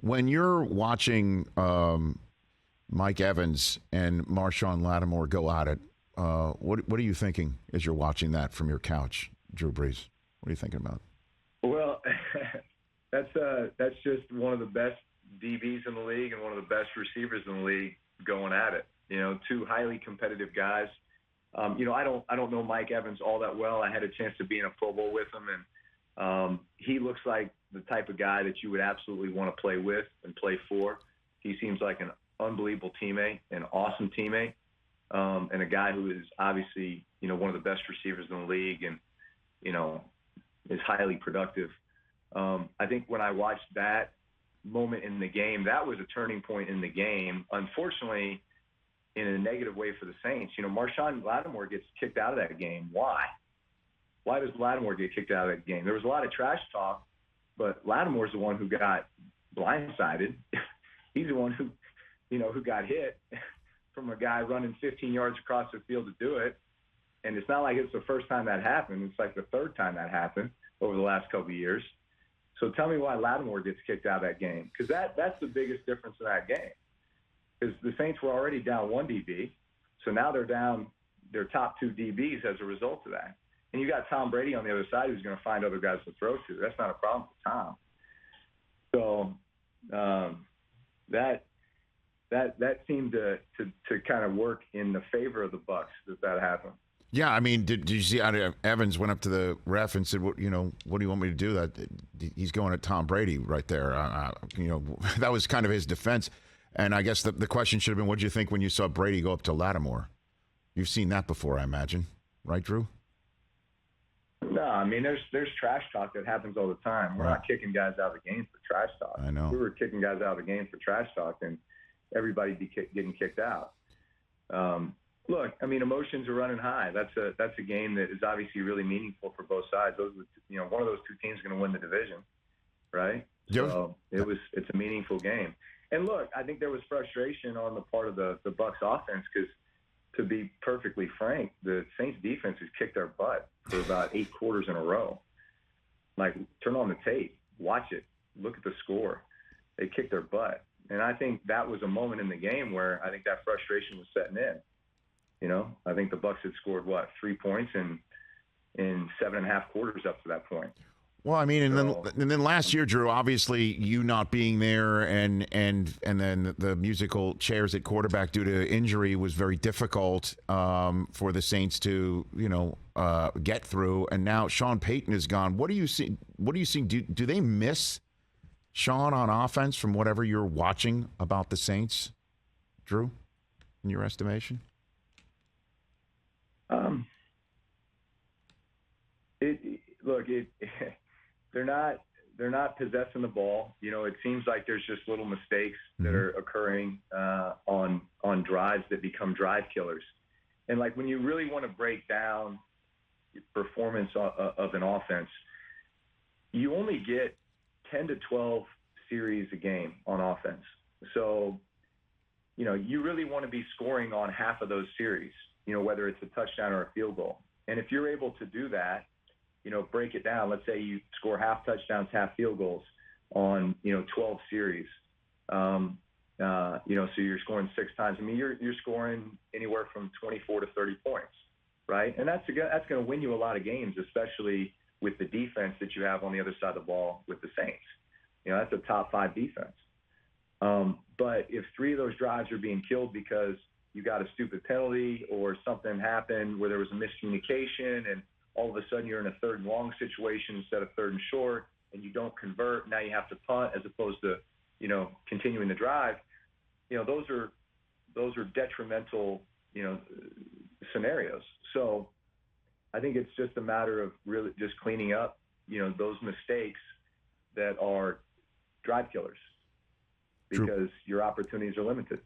When you're watching Mike Evans and Marshon Lattimore go at it, what are you thinking as you're watching that from your couch, Drew Brees? What are you thinking about? Well, that's just one of the best DBs in the league and one of the best receivers in the league going at it. You know, two highly competitive guys. You know, I don't know Mike Evans all that well. I had a chance to be in a Pro Bowl with him, and he looks like the type of guy that you would absolutely want to play with and play for. He seems like an unbelievable teammate, an awesome teammate, and a guy who is obviously, you know, one of the best receivers in the league and, you know, is highly productive. I think when I watched that moment in the game, that was a turning point in the game. Unfortunately, in a negative way for the Saints. You know, Marshon Lattimore gets kicked out of that game. Why? Why does Lattimore get kicked out of that game? There was a lot of trash talk, but Lattimore's the one who got blindsided. He's the one who, you know, who got hit from a guy running 15 yards across the field to do it. And it's not like it's the first time that happened. It's like the third time that happened over the last couple of years. So tell me why Lattimore gets kicked out of that game, because that's the biggest difference in that game. Because the Saints were already down one DB, so now they're down their top two DBs as a result of that. And you got Tom Brady on the other side who's going to find other guys to throw to. That's not a problem for Tom. So that seemed to kind of work in the favor of the Bucs that happened. Yeah, I mean, did you see Evans went up to the ref and said, "What do you want me to do?" That he's going at Tom Brady right there. You know, that was kind of his defense. And I guess the question should have been, what did you think when you saw Brady go up to Lattimore? You've seen that before, I imagine, right, Drew? No, I mean, there's trash talk that happens all the time. We're not kicking guys out of the game for trash talk. I know. We were kicking guys out of the game for trash talk, and everybody getting kicked out. Look, I mean, emotions are running high. That's a game that is obviously really meaningful for both sides. You know, one of those two teams is going to win the division, right? Yep. So it's a meaningful game. And look, I think there was frustration on the part of the Bucs offense because, to be perfectly frank, the Saints defense has kicked their butt for about 8 quarters in a row. Like, turn on the tape, watch it, look at the score. They kicked their butt. And I think that was a moment in the game where I think that frustration was setting in. You know, I think the Bucs had scored, 3 points in 7.5 quarters up to that point. Well, I mean, and then last year, Drew, obviously you not being there, and then the musical chairs at quarterback due to injury was very difficult for the Saints to get through. And now Sean Payton is gone. What do you see? Do they miss Sean on offense from whatever you're watching about the Saints, Drew? In your estimation? They're not possessing the ball. You know, it seems like there's just little mistakes that are occurring on drives that become drive killers. And like when you really want to break down performance of an offense, you only get 10 to 12 series a game on offense. So, you know, you really want to be scoring on half of those series, you know, whether it's a touchdown or a field goal. And if you're able to do that, you know, break it down. Let's say you score half touchdowns, half field goals on, 12 series. So you're scoring 6 times. I mean, you're scoring anywhere from 24 to 30 points, right? And that's going to win you a lot of games, especially with the defense that you have on the other side of the ball with the Saints. You know, that's a top 5 defense. But if 3 of those drives are being killed because you got a stupid penalty or something happened where there was a miscommunication and all of a sudden you're in a 3rd and long situation instead of 3rd and short, and you don't convert. Now you have to punt as opposed to, continuing the drive. You know, those are detrimental, scenarios. So I think it's just a matter of really just cleaning up, those mistakes that are drive killers because your opportunities are limited.